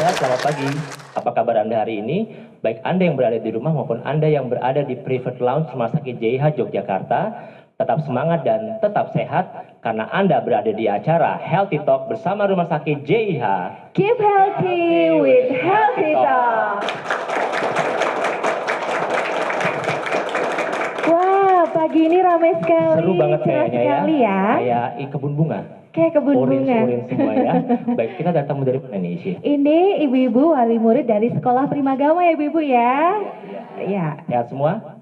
semuanya, selamat pagi. Apa kabar Anda hari ini? Baik Anda yang berada di rumah maupun Anda yang berada di private lounge Rumah Sakit JIH Yogyakarta, tetap semangat dan tetap sehat karena Anda berada di acara Healthy Talk bersama Rumah Sakit JIH. Keep healthy with Healthy Talk. Wah, pagi ini ramai sekali. Seru banget kayaknya ya. Kayak kebun bunga. Kayak kebun bunga. Orange semua ya. Baik, kita datang dari mana nih, Isi? Ini ibu-ibu wali murid dari Sekolah Primagama ya, ibu-ibu ya. Iya. Sehat semua?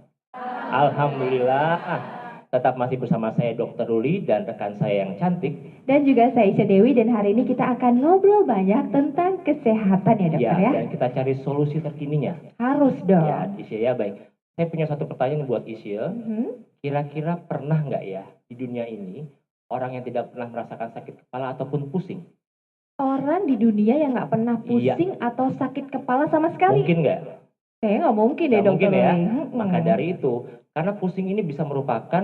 Alhamdulillah. Tetap masih bersama saya Dr. Ruli dan rekan saya yang cantik. Dan juga saya Isya Dewi, dan hari ini kita akan ngobrol banyak tentang kesehatan ya dokter ya. Dan kita cari solusi terkininya. Harus dong. Ya, Isya ya, baik. Saya punya satu pertanyaan buat Isya. Kira-kira pernah nggak ya di dunia ini orang yang tidak pernah merasakan sakit kepala ataupun pusing? Orang di dunia yang nggak pernah pusing atau sakit kepala sama sekali? Mungkin nggak? Kayaknya nggak mungkin deh dokter. Mungkin ya. Maka dari itu, karena pusing ini bisa merupakan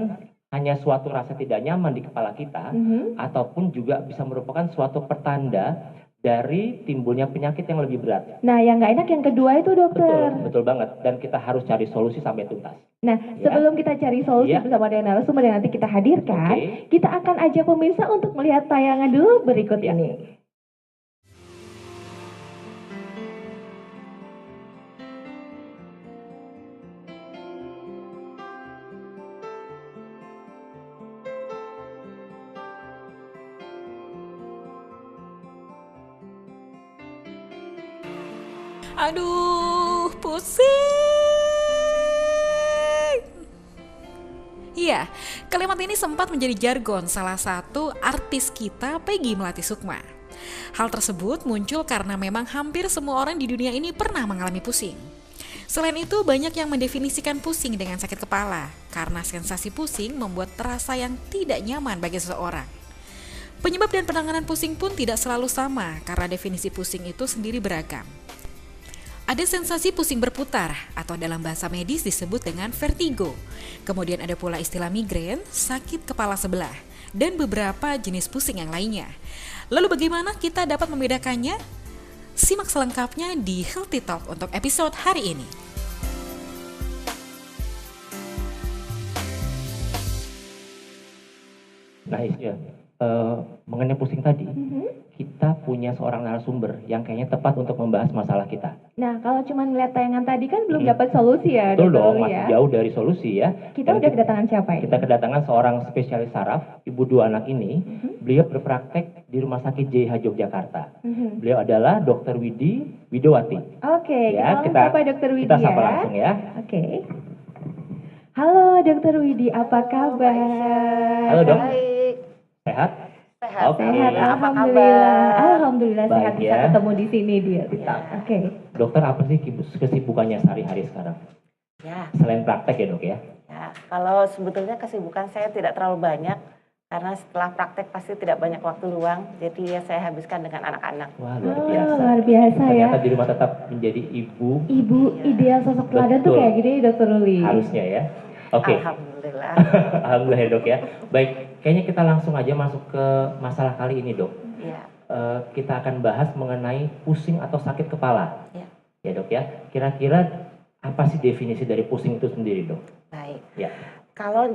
hanya suatu rasa tidak nyaman di kepala kita, ataupun juga bisa merupakan suatu pertanda dari timbulnya penyakit yang lebih berat. Nah, yang nggak enak yang kedua itu dokter. Betul banget. Dan kita harus cari solusi sampai tuntas. Nah, sebelum kita cari solusi bersama dengan narasumber yang nanti kita hadirkan, kita akan ajak pemirsa untuk melihat tayangan dulu berikut ini. Aduh, pusing. Iya, kalimat ini sempat menjadi jargon salah satu artis kita, Peggy Melati Sukma. Hal tersebut muncul karena memang hampir semua orang di dunia ini pernah mengalami pusing. Selain itu, banyak yang mendefinisikan pusing dengan sakit kepala, karena sensasi pusing membuat terasa yang tidak nyaman bagi seseorang. Penyebab dan penanganan pusing pun tidak selalu sama, karena definisi pusing itu sendiri beragam. Ada sensasi pusing berputar atau dalam bahasa medis disebut dengan vertigo. Kemudian ada pula istilah migrain, sakit kepala sebelah, dan beberapa jenis pusing yang lainnya. Lalu bagaimana kita dapat membedakannya? Simak selengkapnya di Healthy Talk untuk episode hari ini. Nah, Isya, mengenai pusing tadi, kita punya seorang narasumber yang kayaknya tepat untuk membahas masalah kita. Nah, kalau cuma ngeliat tayangan tadi kan belum dapat solusi ya, Betul dong, ya? masih jauh dari solusi ya. Kita udah kedatangan siapa ya? Kita kedatangan seorang spesialis saraf, ibu dua anak ini. Beliau berpraktek di Rumah Sakit JIH Yogyakarta. Beliau adalah Dr. Widowati. Oke, Ya, kita sapa Dr. Widi kita ya. sapa langsung ya. Oke. Halo Dr. Widi, apa kabar? Halo dok. Baik. Sehat? Sehat. Oke. Sehat, Apa alhamdulillah. kabar? Alhamdulillah Baik sehat bisa ya. ketemu di sini dia. Oke. Dokter, apa sih kesibukannya sehari-hari sekarang? Ya, Selain praktek ya dok ya? kalau sebetulnya kesibukan saya tidak terlalu banyak karena setelah praktek pasti tidak banyak waktu luang, jadi ya saya habiskan dengan anak-anak. Wah, luar biasa. Luar biasa ya. Ternyata di rumah tetap menjadi ibu. Ibu ideal sosok teladan tuh Betul. kayak gini Dr. Ruli. Harusnya ya. Oke. Alhamdulillah. Alhamdulillah ya dok ya. Baik, kayaknya kita langsung aja masuk ke masalah kali ini dok. Ya. Kita akan bahas mengenai pusing atau sakit kepala. Ya. Ya dok ya. Kira-kira apa sih definisi dari pusing itu sendiri dok? Baik. Ya. Kalau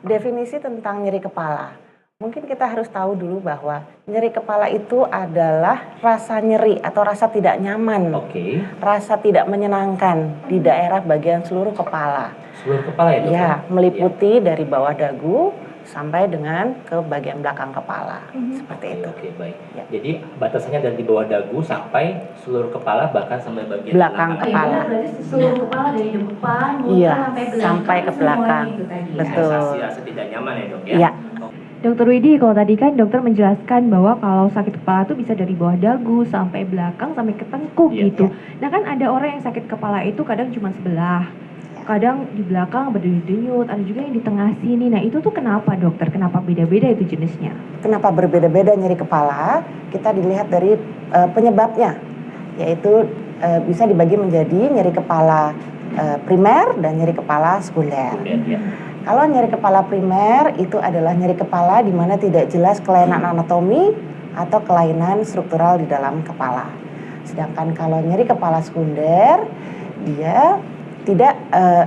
definisi tentang nyeri kepala, mungkin kita harus tahu dulu bahwa nyeri kepala itu adalah rasa nyeri atau rasa tidak nyaman, Oke. rasa tidak menyenangkan di daerah bagian seluruh kepala. Seluruh kepala ya dok? Ya, meliputi dari bawah dagu sampai dengan ke bagian belakang kepala, seperti itu. Oke, baik. Ya. Jadi batasannya dari bawah dagu sampai seluruh kepala bahkan sampai bagian Belakang kepala. Berarti seluruh kepala dari depan, Iya, muter sampai ke belakang. semuanya itu tadi ya. Betul. Sensasi rasa tidak nyaman ya dok ya? Iya. Dokter Widi, kalau tadi kan dokter menjelaskan bahwa kalau sakit kepala itu bisa dari bawah dagu sampai belakang sampai ke tengkuk Iya. gitu. Nah kan ada orang yang sakit kepala itu kadang cuma sebelah, kadang di belakang berdenyut-denyut, ada juga yang di tengah sini. Nah itu tuh kenapa dokter? Kenapa beda-beda itu jenisnya? Kenapa berbeda-beda nyeri kepala? Kita dilihat dari penyebabnya, yaitu bisa dibagi menjadi nyeri kepala primer dan nyeri kepala sekunder. Ya. Kalau nyeri kepala primer itu adalah nyeri kepala di mana tidak jelas kelainan anatomi atau kelainan struktural di dalam kepala. Sedangkan kalau nyeri kepala sekunder, dia tidak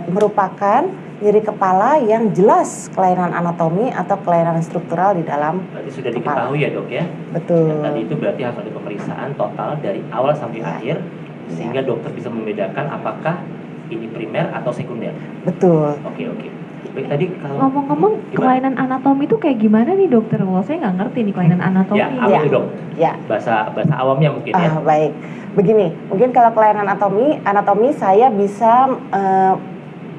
merupakan nyeri kepala yang jelas kelainan anatomi atau kelainan struktural di dalam Berarti sudah kepala. diketahui ya dok ya? Betul. Dan tadi itu berarti harus ada pemeriksaan total dari awal sampai akhir, sehingga dokter bisa membedakan apakah ini primer atau sekunder. Betul. Oke. Baik, tadi kalau Ngomong-ngomong, gimana? kelainan anatomi itu kayak gimana nih dokter? Wah, saya nggak ngerti nih kelainan anatomi. Ya, apa itu dok? Ya. Bahasa awamnya mungkin ya. Baik. Begini, mungkin kalau kelainan anatomi saya bisa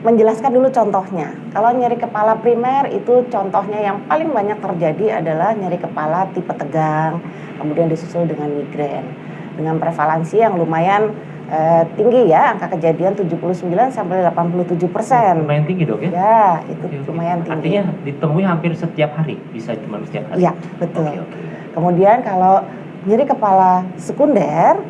menjelaskan dulu contohnya. Kalau nyeri kepala primer itu contohnya yang paling banyak terjadi adalah nyeri kepala tipe tegang, kemudian disusul dengan migrain. Dengan prevalensi yang lumayan tinggi ya, angka kejadian 79 sampai 87%. Lumayan tinggi dok ya? Ya, itu Oke. lumayan tinggi. Artinya ditemui hampir setiap hari, bisa cuma setiap hari? Iya, betul. Oke. Kemudian kalau nyeri kepala sekunder,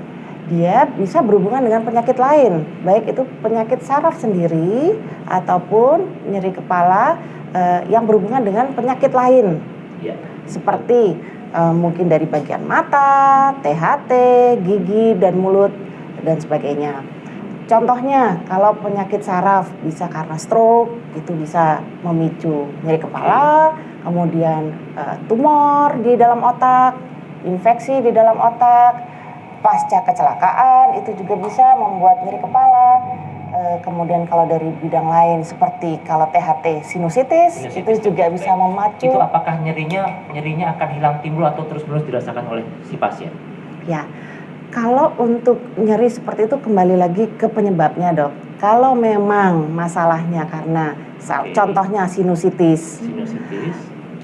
dia bisa berhubungan dengan penyakit lain, baik itu penyakit saraf sendiri ataupun nyeri kepala yang berhubungan dengan penyakit lain, Ya. seperti mungkin dari bagian mata, THT, gigi dan mulut dan sebagainya. Contohnya kalau penyakit saraf bisa karena stroke, itu bisa memicu nyeri kepala, kemudian tumor di dalam otak, infeksi di dalam otak. Pasca kecelakaan itu juga bisa membuat nyeri kepala. Kemudian kalau dari bidang lain seperti kalau THT sinusitis itu juga bisa memacu. Itu apakah nyerinya akan hilang timbul atau terus-menerus dirasakan oleh si pasien? Ya, kalau untuk nyeri seperti itu kembali lagi ke penyebabnya dok. Kalau memang masalahnya karena contohnya sinusitis,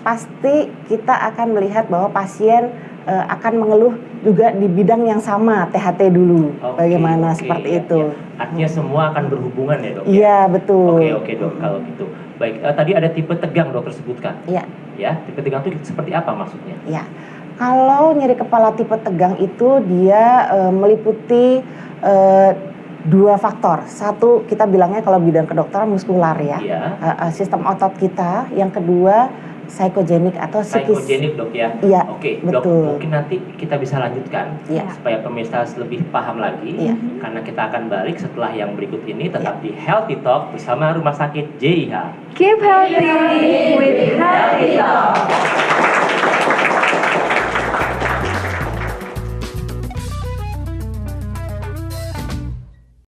pasti kita akan melihat bahwa pasien akan mengeluh juga di bidang yang sama, THT dulu. Bagaimana seperti itu? Ya. Artinya semua akan berhubungan ya dok? Iya, betul. Oke dok, kalau gitu. Baik, tadi ada tipe tegang dokter sebutkan. Iya. Ya, tipe tegang itu seperti apa maksudnya? Ya, kalau nyeri kepala tipe tegang itu dia meliputi dua faktor. Satu, kita bilangnya kalau bidang kedokteran muskular ya, sistem otot kita. Yang kedua, psikogenik atau psikis. Psikogenik dok ya? Iya, Oke, betul. dok, mungkin nanti kita bisa lanjutkan supaya pemirsa lebih paham lagi. Karena kita akan balik setelah yang berikut ini, tetap di Healthy Talk bersama Rumah Sakit JIH. Keep healthy with Healthy Talk.